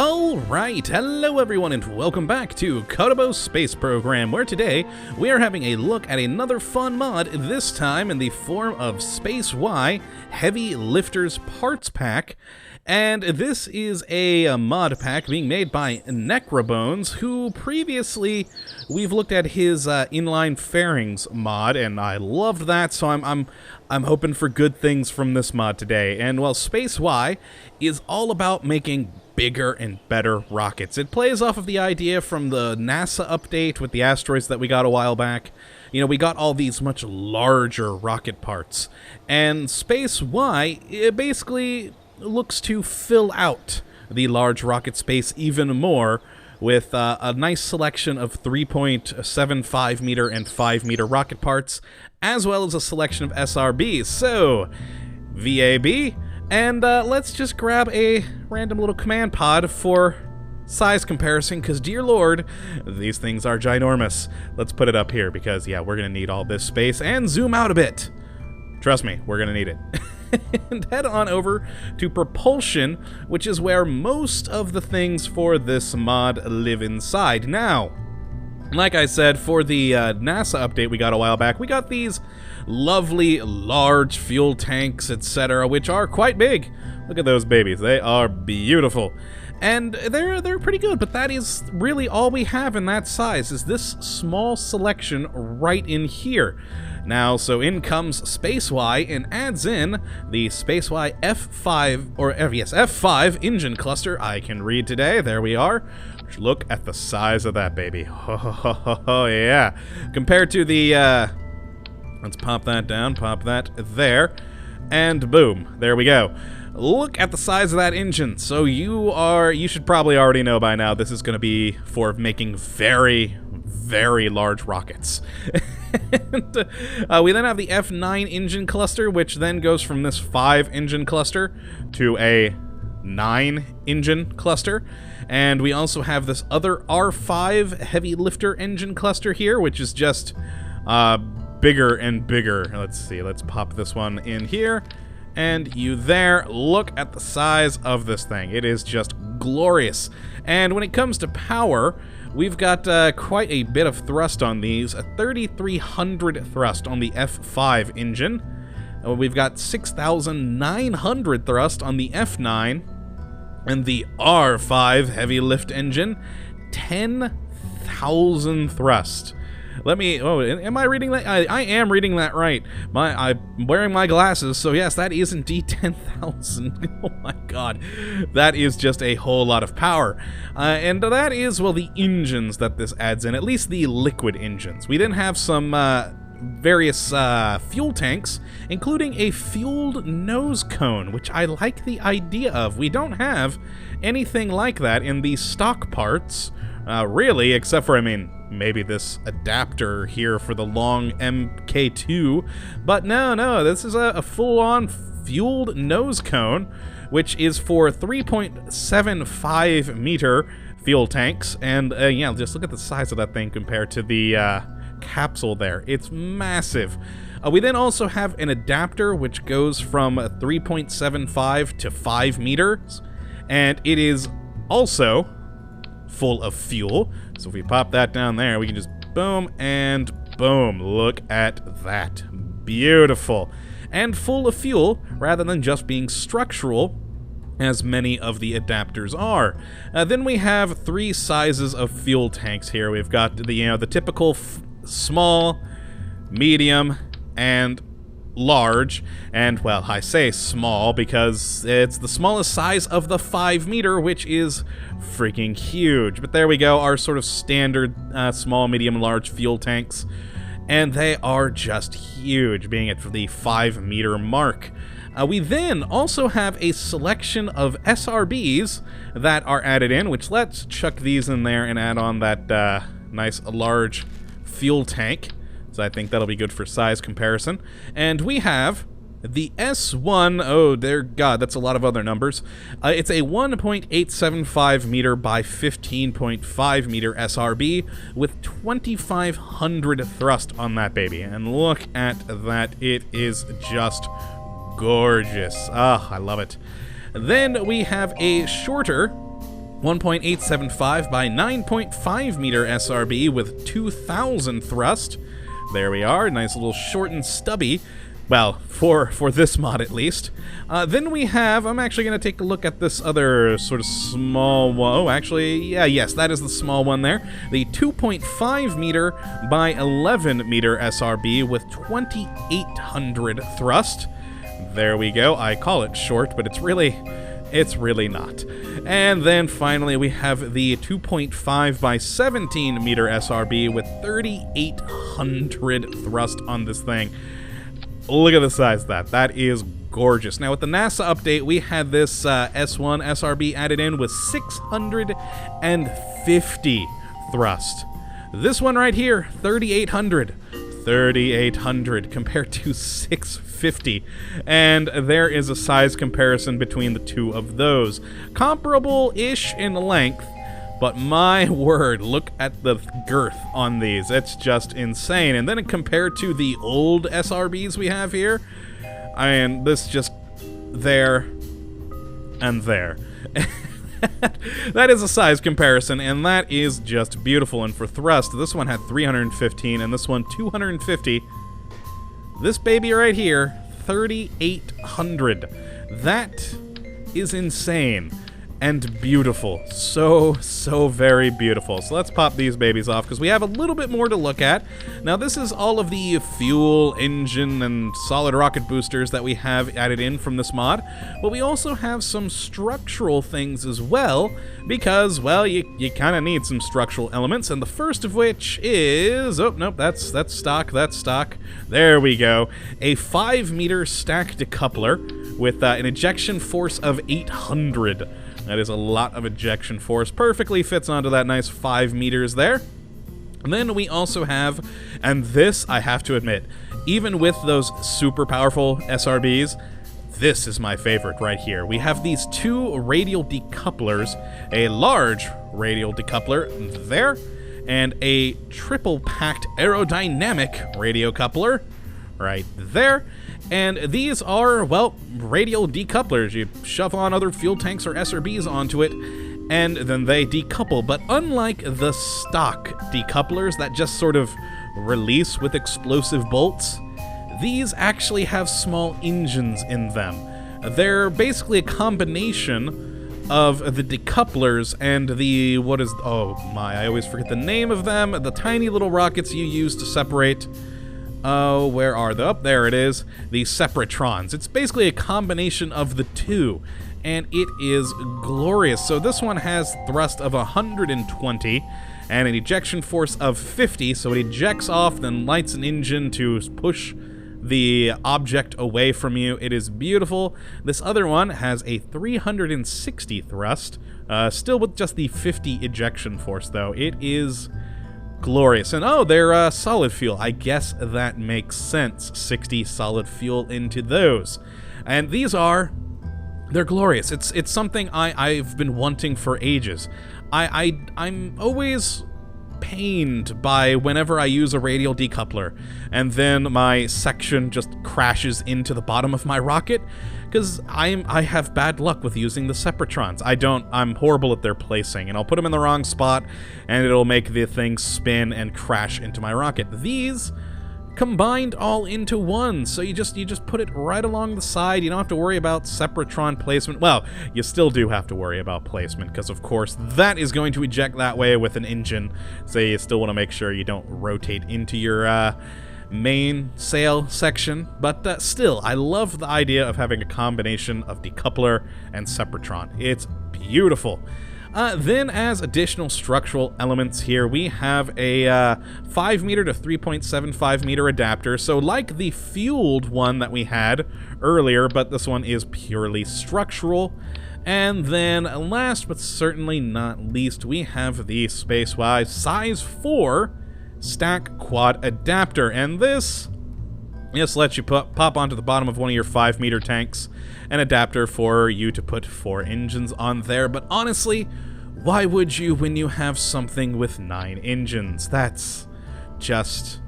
Alright, hello everyone and welcome back to Kottabos Space Program, where today we are having a look at another fun mod, this time in the form of SpaceY Heavy Lifter's Parts Pack. And this is a mod pack being made by Necrobones, who previously we've looked at his inline fairings mod, and I loved that, so I'm hoping for good things from this mod today. And well, SpaceY is all about making bigger and better rockets. It plays off of the idea from the NASA update with the asteroids that we got a while back. You know, we got all these much larger rocket parts, and SpaceY, it basically looks to fill out the large rocket space even more with a nice selection of 3.75 meter and 5 meter rocket parts, as well as a selection of SRBs. So, VAB, and let's just grab a random little command pod for size comparison, because dear lord, these things are ginormous. Let's put it up here, because yeah, we're gonna need all this space, and zoom out a bit. Trust me, we're gonna need it. And head on over to propulsion, which is where most of the things for this mod live inside. Now, like I said, for the NASA update we got a while back, we got these lovely large fuel tanks, etc., which are quite big. Look at those babies, they are beautiful. And they're pretty good, but that is really all we have in that size, is this small selection right in here. Now, so in comes SpaceY and adds in the SpaceY F5, or yes, F5 engine cluster. I can read today, there we are. Look at the size of that baby. Oh, yeah. Compared to the, let's pop that down, pop that there, and boom, there we go. Look at the size of that engine. So you should probably already know by now this is going to be for making very, very large rockets. And, we then have the F9 engine cluster, which then goes from this 5 engine cluster to a 9 engine cluster. And we also have this other R5 heavy lifter engine cluster here, which is just bigger and bigger. Let's see, let's pop this one in here. And you there, look at the size of this thing. It is just glorious. And when it comes to power, we've got quite a bit of thrust on these. A 3,300 thrust on the F5 engine. We've got 6,900 thrust on the F9. And the R5 heavy lift engine, 10,000 thrust. Let me, oh, am I reading that? I am reading that right. I'm wearing my glasses, so yes, that is indeed 10,000. Oh my god. That is just a whole lot of power. And that is, well, the engines that this adds in, at least the liquid engines. We then have some various fuel tanks, including a fueled nose cone, which I like the idea of. We don't have anything like that in the stock parts, really, except for, I mean, maybe this adapter here for the long MK2, but no, this is a full-on fueled nose cone, which is for 3.75 meter fuel tanks, and yeah, just look at the size of that thing compared to the capsule there. It's massive. We then also have an adapter which goes from 3.75 to 5 meters, and it is also full of fuel. So if we pop that down there, we can just boom and boom. Look at that. Beautiful. And full of fuel rather than just being structural, as many of the adapters are. Then we have 3 sizes of fuel tanks here. We've got the, the typical small, medium, and large. And, well, I say small because it's the smallest size of the 5 meter, which is freaking huge. But there we go, our sort of standard small, medium, large fuel tanks. And they are just huge, being at the 5 meter mark. We then also have a selection of SRBs that are added in, which let's chuck these in there and add on that nice large fuel tank. So I think that'll be good for size comparison. And we have the S1, oh dear god, that's a lot of other numbers. It's a 1.875 meter by 15.5 meter SRB with 2,500 thrust on that baby. And look at that, it is just gorgeous. Ah, I love it. Then we have a shorter 1.875 by 9.5 meter SRB with 2,000 thrust. There we are, nice little short and stubby. Well, for this mod at least. Then we have, I'm actually going to take a look at this other sort of small one. Oh, actually, yes, that is the small one there. The 2.5 meter by 11 meter SRB with 2,800 thrust. There we go. I call it short, but it's really not. And then finally we have the 2.5 by 17 meter SRB with 3,800 thrust on this thing. Look at the size of that. That is gorgeous. Now, with the NASA update, we had this S1 SRB added in with 650 thrust. This one right here, 3,800. 3,800 compared to 650. And there is a size comparison between the two of those. Comparable-ish in length, but my word, look at the girth on these. It's just insane. And then compared to the old SRBs we have here, I mean, this just there and there. That is a size comparison, and that is just beautiful. And for thrust, this one had 315, and this one 250. This baby right here, 3,800. That is insane. And beautiful. So very beautiful. So let's pop these babies off because we have a little bit more to look at. Now this is all of the fuel, engine, and solid rocket boosters that we have added in from this mod. But we also have some structural things as well because, well, you kind of need some structural elements. And the first of which is, oh, nope, that's stock. There we go. A 5 meter stack decoupler with an ejection force of 800. That is a lot of ejection force. Perfectly fits onto that nice 5 meters there. And then we also have, and this I have to admit, even with those super powerful SRBs, this is my favorite right here. We have these two radial decouplers, a large radial decoupler there, and a triple-packed aerodynamic radio coupler right there. And these are, well, radial decouplers. You shove on other fuel tanks or SRBs onto it, and then they decouple. But unlike the stock decouplers that just sort of release with explosive bolts, these actually have small engines in them. They're basically a combination of the decouplers and the, oh my, I always forget the name of them, the tiny little rockets you use to separate. Oh, where are they? Oh, there it is. The separatrons. It's basically a combination of the two, and it is glorious. So this one has thrust of 120 and an ejection force of 50, so it ejects off, then lights an engine to push the object away from you. It is beautiful. This other one has a 360 thrust, still with just the 50 ejection force, though. It is glorious. And oh, they're solid fuel. I guess that makes sense. 60 solid fuel into those. And these are, they're glorious. It's something I've been wanting for ages. I'm always pained by whenever I use a radial decoupler and then my section just crashes into the bottom of my rocket, because I have bad luck with using the separatrons. I'm horrible at their placing, and I'll put them in the wrong spot and it'll make the thing spin and crash into my rocket. These combined all into one, so you just put it right along the side. You don't have to worry about separatron placement. Well, you still do have to worry about placement, because of course that is going to eject that way with an engine, so you still want to make sure you don't rotate into your main sail section. But still, I love the idea of having a combination of decoupler and sepratron. It's beautiful. Then, as additional structural elements here, we have a 5 meter to 3.75 meter adapter. So like the fueled one that we had earlier, but this one is purely structural. And then last but certainly not least, we have the SpaceY size 4 stack quad adapter. And this just lets you pop onto the bottom of one of your 5 meter tanks an adapter for you to put 4 engines on there. But honestly, why would you when you have something with 9 engines? That's just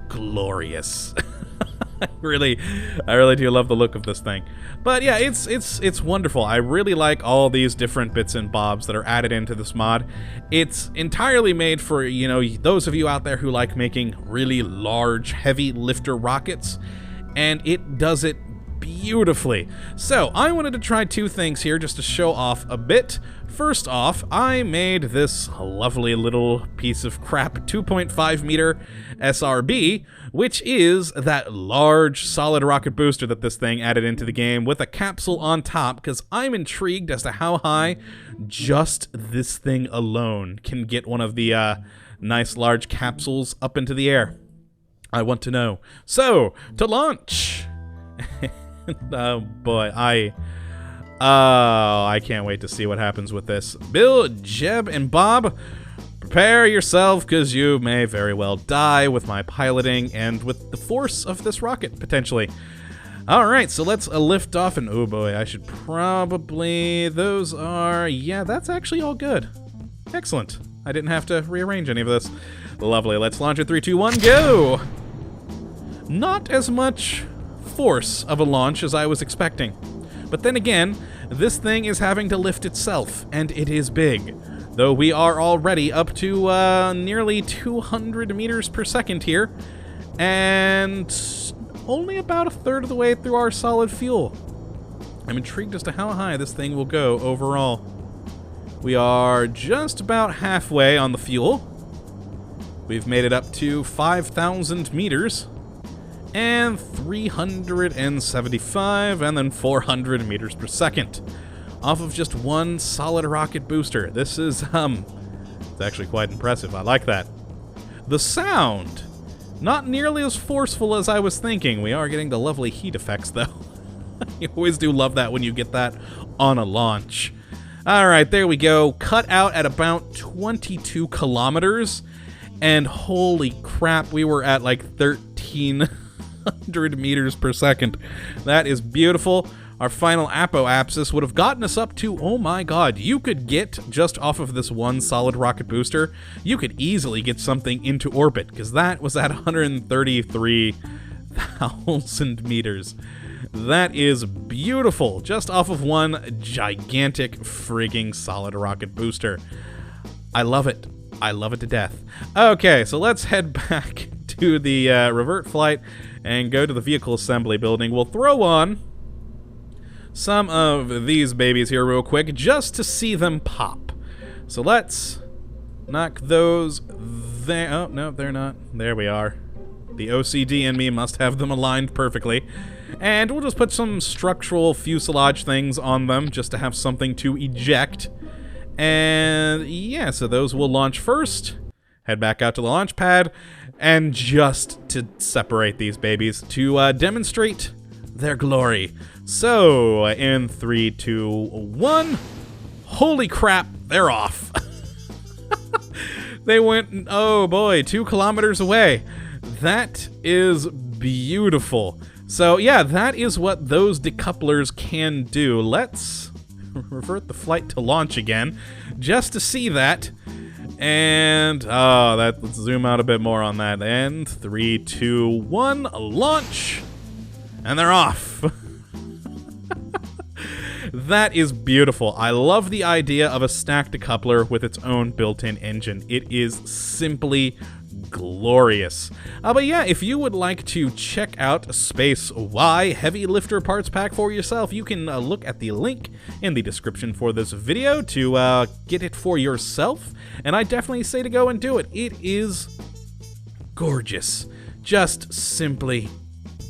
glorious. I really do love the look of this thing. But yeah, it's wonderful. I really like all these different bits and bobs that are added into this mod. It's entirely made for, you know, those of you out there who like making really large, heavy lifter rockets, and it does it beautifully. So I wanted to try two things here just to show off a bit. First off, I made this lovely little piece of crap 2.5 meter SRB, which is that large solid rocket booster that this thing added into the game with a capsule on top, because I'm intrigued as to how high just this thing alone can get one of the nice large capsules up into the air. I want to know. So, to launch! Oh boy, I can't wait to see what happens with this. Bill, Jeb, and Bob, prepare yourself, because you may very well die with my piloting and with the force of this rocket, potentially. Alright, so let's lift off, and oh boy, I should probably... Those are... Yeah, that's actually all good. Excellent. I didn't have to rearrange any of this. Lovely. Let's launch it. 3, 2, 1, go! Not as much force of a launch as I was expecting. But then again, this thing is having to lift itself, and it is big. Though we are already up to nearly 200 meters per second here, and only about a third of the way through our solid fuel. I'm intrigued as to how high this thing will go overall. We are just about halfway on the fuel. We've made it up to 5,000 meters. And 375, and then 400 meters per second, off of just one solid rocket booster. This is, it's actually quite impressive. I like that. The sound, not nearly as forceful as I was thinking. We are getting the lovely heat effects, though. You always do love that when you get that on a launch. All right, there we go. Cut out at about 22 kilometers, and holy crap, we were at like 1,300 meters per second. That is beautiful. Our final apoapsis would have gotten us up to, oh my god, you could get, just off of this one solid rocket booster, you could easily get something into orbit, because that was at 133,000 meters. That is beautiful, just off of one gigantic frigging solid rocket booster. I love it. I love it to death. Okay, so let's head back to the revert flight and go to the vehicle assembly building. We'll throw on some of these babies here real quick just to see them pop. So let's knock those there. Oh, no, they're not. There we are. The OCD in me must have them aligned perfectly. And we'll just put some structural fuselage things on them just to have something to eject. And yeah, so those will launch first. Head back out to the launch pad, and just to separate these babies to demonstrate their glory. So, in 3, 2, 1, holy crap, they're off. They went, oh boy, 2 kilometers away. That is beautiful. So yeah, that is what those decouplers can do. Let's revert the flight to launch again, just to see that. And, let's zoom out a bit more on that. And 3, 2, 1, launch! And they're off. That is beautiful. I love the idea of a stacked decoupler with its own built-in engine. It is simply glorious. But yeah, if you would like to check out SpaceY Heavy Lifter parts pack for yourself, you can look at the link in the description for this video to get it for yourself. And I definitely say to go and do it. It is gorgeous. Just simply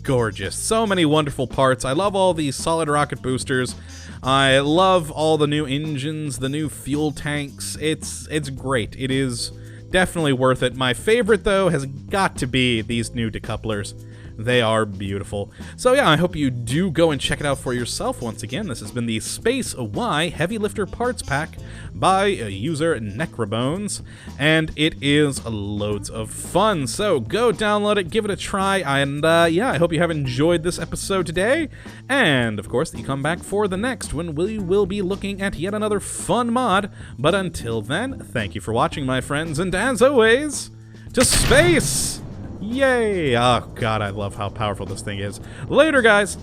gorgeous. So many wonderful parts. I love all these solid rocket boosters. I love all the new engines, the new fuel tanks. It's great. It is definitely worth it. My favorite, though, has got to be these new decouplers. They are beautiful. So yeah, I hope you do go and check it out for yourself. Once again, this has been the SpaceY Heavy Lifter Parts Pack by user Necrobones, and it is loads of fun. So go download it, give it a try, and yeah, I hope you have enjoyed this episode today, and of course that you come back for the next when we will be looking at yet another fun mod. But until then, thank you for watching, my friends, and as always, to space Yay! Oh, God, I love how powerful this thing is. Later, guys!